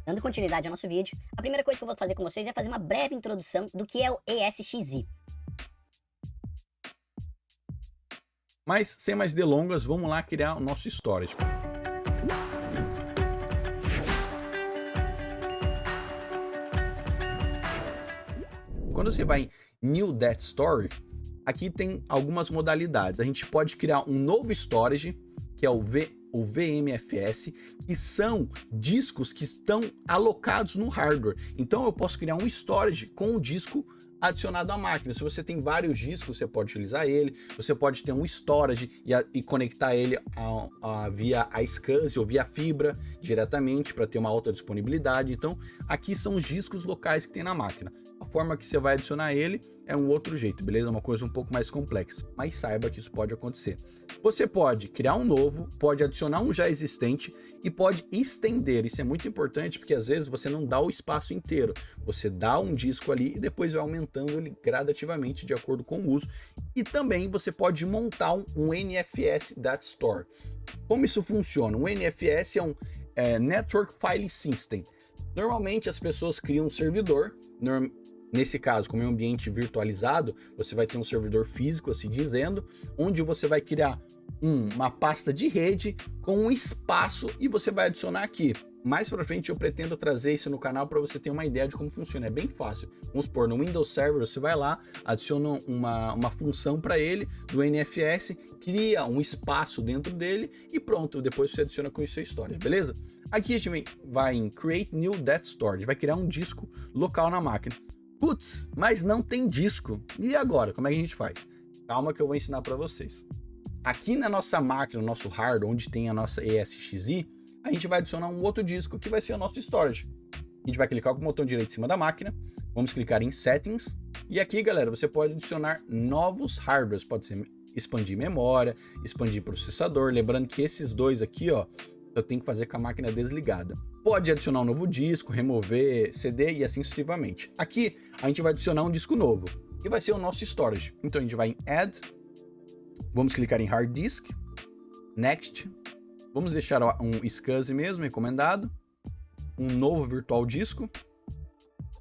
Dando continuidade ao nosso vídeo, a primeira coisa que eu vou fazer com vocês é fazer uma breve introdução do que é o ESXi. Mas, sem mais delongas, vamos lá criar o nosso storage. Quando você vai em New Data Store, aqui tem algumas modalidades. A gente pode criar um novo storage, que é o VMFS, que são discos que estão alocados no hardware. Então eu posso criar um storage com o disco adicionado à máquina. Se você tem vários discos, você pode utilizar ele. Você pode ter um storage e conectar ele via a SCSI ou via fibra diretamente para ter uma alta disponibilidade. Então aqui são os discos locais que tem na máquina. A forma que você vai adicionar ele é um outro jeito, beleza? É uma coisa um pouco mais complexa, mas saiba que isso pode acontecer. Você pode criar um novo, pode adicionar um já existente e pode estender. Isso é muito importante porque às vezes você não dá o espaço inteiro. Você dá um disco ali e depois vai aumentando ele gradativamente de acordo com o uso. E também você pode montar um NFS Data Store. Como isso funciona? Um NFS é um Network File System. Normalmente as pessoas criam um servidor, nesse caso, como é um ambiente virtualizado, você vai ter um servidor físico, assim dizendo, onde você vai criar uma pasta de rede com um espaço e você vai adicionar aqui. Mais para frente eu pretendo trazer isso no canal para você ter uma ideia de como funciona. É bem fácil. Vamos supor, no Windows Server você vai lá, adiciona uma função para ele do NFS, cria um espaço dentro dele e pronto, depois você adiciona com isso a história, beleza? Aqui a gente vai em Create New Data Storage, vai criar um disco local na máquina. Putz, mas não tem disco. E agora, como é que a gente faz? Calma que eu vou ensinar para vocês. Aqui na nossa máquina, no nosso hardware, onde tem a nossa ESXi, a gente vai adicionar um outro disco que vai ser o nosso storage. A gente vai clicar com o botão direito em cima da máquina, vamos clicar em Settings, e aqui, galera, você pode adicionar novos hardwares, pode ser expandir memória, expandir processador, lembrando que esses dois aqui, ó, eu tenho que fazer com a máquina desligada. Pode adicionar um novo disco, remover CD e assim sucessivamente. Aqui, a gente vai adicionar um disco novo, que vai ser o nosso storage. Então a gente vai em Add, vamos clicar em Hard Disk, Next, vamos deixar um SCSI mesmo, recomendado, um novo virtual disco.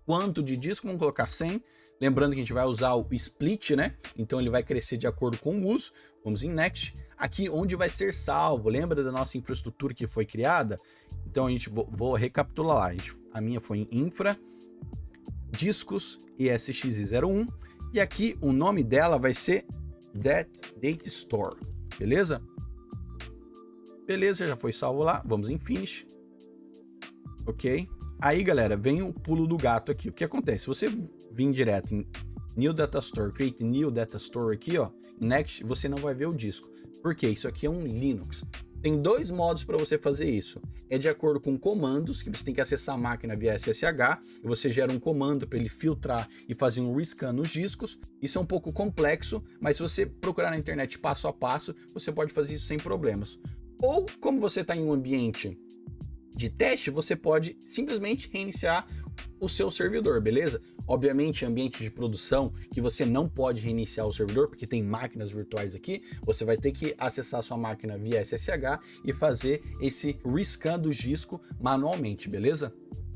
Quanto de disco? Vamos colocar 100. Lembrando que a gente vai usar o split, né? Então ele vai crescer de acordo com o uso. Vamos em Next. Aqui onde vai ser salvo. Lembra da nossa infraestrutura que foi criada? Então a gente vou recapitular lá. A minha foi em Infra, Discos ESXi01. E aqui o nome dela vai ser Data Store. Beleza? Beleza, já foi salvo lá. Vamos em Finish. Ok. Aí, galera, vem o pulo do gato aqui. O que acontece? Se você vir direto em New Data Store, Create New Data Store aqui, ó, em Next, você não vai ver o disco. Por quê? Isso aqui é um Linux. Tem dois modos para você fazer isso. É de acordo com comandos, que você tem que acessar a máquina via SSH, e você gera um comando para ele filtrar e fazer um rescan nos discos. Isso é um pouco complexo, mas se você procurar na internet passo a passo, você pode fazer isso sem problemas. Ou, como você está em um ambiente de teste, você pode simplesmente reiniciar o seu servidor, beleza? Obviamente, ambiente de produção que você não pode reiniciar o servidor, porque tem máquinas virtuais aqui, você vai ter que acessar a sua máquina via SSH e fazer esse rescan do disco manualmente, beleza?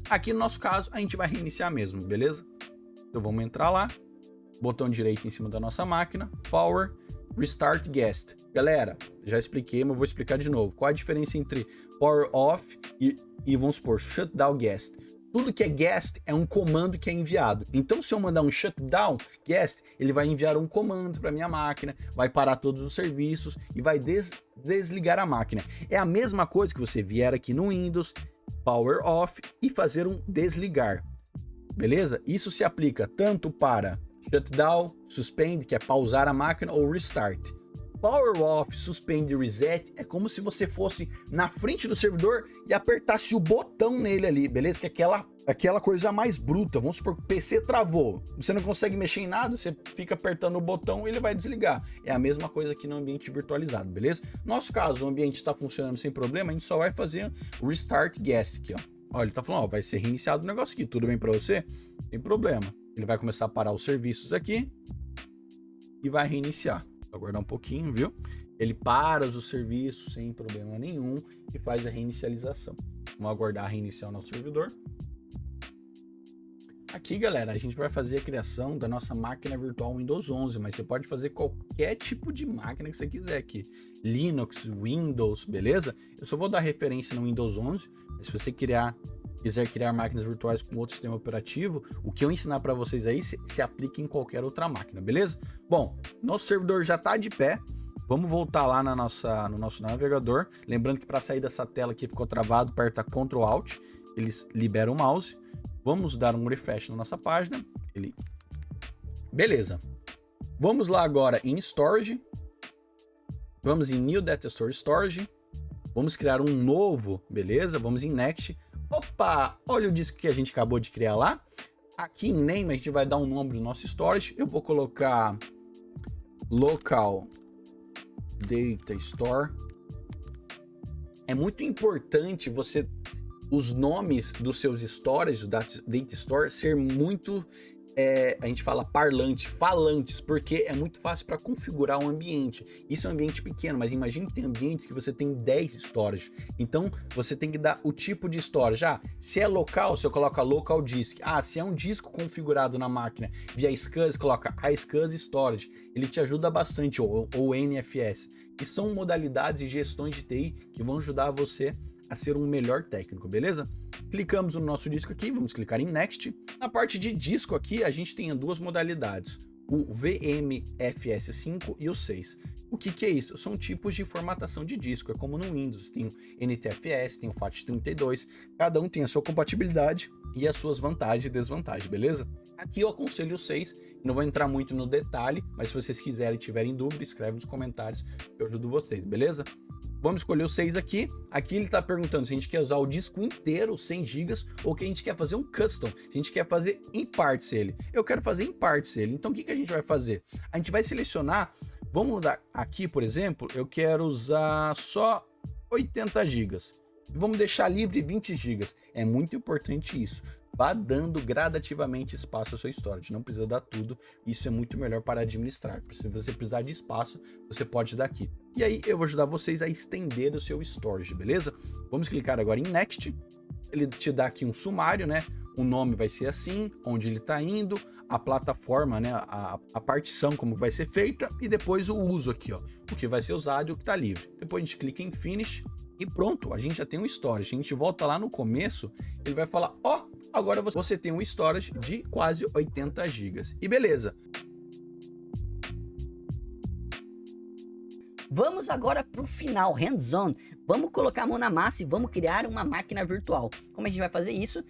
Aqui no nosso caso, a gente vai reiniciar mesmo, beleza? Então vamos entrar lá, botão direito em cima da nossa máquina, Power, Restart Guest. Galera, já expliquei, mas vou explicar de novo. Qual a diferença entre Power Off e vamos supor, Shutdown Guest? Tudo que é guest é um comando que é enviado. Então, se eu mandar um shutdown guest, ele vai enviar um comando para minha máquina, vai parar todos os serviços e vai desligar a máquina. É a mesma coisa que você vier aqui no Windows, Power Off e fazer um desligar. Beleza? Isso se aplica tanto para shutdown, suspend, que é pausar a máquina, ou restart. Power off, suspend, reset é como se você fosse na frente do servidor e apertasse o botão nele ali, beleza? Que é aquela coisa mais bruta. Vamos supor que o PC travou, você não consegue mexer em nada, você fica apertando o botão e ele vai desligar. É a mesma coisa aqui no ambiente virtualizado, beleza? No nosso caso, o ambiente está funcionando sem problema, a gente só vai fazer o restart guest aqui, ó. Ó, ele tá falando, ó, vai ser reiniciado o negócio aqui, tudo bem para você? Sem problema. Ele vai começar a parar os serviços aqui e vai reiniciar. Vou aguardar um pouquinho, viu? Ele para os serviços sem problema nenhum e faz a reinicialização. Vamos aguardar reiniciar o nosso servidor. Aqui, galera, a gente vai fazer a criação da nossa máquina virtual Windows 11, mas você pode fazer qualquer tipo de máquina que você quiser aqui. Linux, Windows, beleza? Eu só vou dar referência no Windows 11, mas se você quiser criar máquinas virtuais com outro sistema operativo, o que eu ensinar para vocês aí se aplica em qualquer outra máquina, beleza? Bom, nosso servidor já está de pé. Vamos voltar lá no nosso navegador. Lembrando que para sair dessa tela aqui ficou travado, aperta Ctrl Alt, eles liberam o mouse. Vamos dar um refresh na nossa página. Beleza. Vamos lá agora em Storage. Vamos em New Data Storage. Vamos criar um novo, beleza? Vamos em Next. Opa, olha o disco que a gente acabou de criar lá. Aqui em Name a gente vai dar um nome do nosso Storage. Eu vou colocar Local Data Store. É muito importante os nomes dos seus storages, do Data Store, ser muito, a gente fala falantes, porque é muito fácil para configurar um ambiente. Isso é um ambiente pequeno, mas imagine que tem ambientes que você tem 10 storage. Então, você tem que dar o tipo de storage. Se é local, você coloca local disk. Se é um disco configurado na máquina via SCSI, coloca iSCSI Storage. Ele te ajuda bastante, ou NFS. E são modalidades e gestões de TI que vão ajudar você a ser um melhor técnico, beleza? Clicamos no nosso disco aqui, vamos clicar em Next. Na parte de disco aqui, a gente tem duas modalidades, o VMFS5 e o 6. O que é isso? São tipos de formatação de disco, é como no Windows, tem o NTFS, tem o FAT32, cada um tem a sua compatibilidade e as suas vantagens e desvantagens, beleza? Aqui eu aconselho o 6, não vou entrar muito no detalhe, mas se vocês quiserem e tiverem dúvida, escreve nos comentários que eu ajudo vocês, beleza? Vamos escolher o 6 aqui. Aqui ele está perguntando se a gente quer usar o disco inteiro, 100 GB, ou que a gente quer fazer um custom, se a gente quer fazer em partes ele. Eu quero fazer em partes ele. Então o que a gente vai fazer? A gente vai selecionar, vamos dar aqui, por exemplo, eu quero usar só 80 GB. Vamos deixar livre 20 GB. É muito importante isso. Vá dando gradativamente espaço à sua storage, não precisa dar tudo, isso é muito melhor para administrar. Se você precisar de espaço, você pode dar aqui. E aí eu vou ajudar vocês a estender o seu storage, beleza? Vamos clicar agora em Next, ele te dá aqui um sumário, né? O nome vai ser assim, onde ele está indo, a plataforma, né? A partição, como vai ser feita, e depois o uso aqui, ó, o que vai ser usado e o que está livre. Depois a gente clica em Finish e pronto, a gente já tem um storage. A gente volta lá no começo, ele vai falar, agora você tem um storage de quase 80 GB. E beleza. Vamos agora para o final, hands-on. Vamos colocar a mão na massa e vamos criar uma máquina virtual. Como a gente vai fazer isso?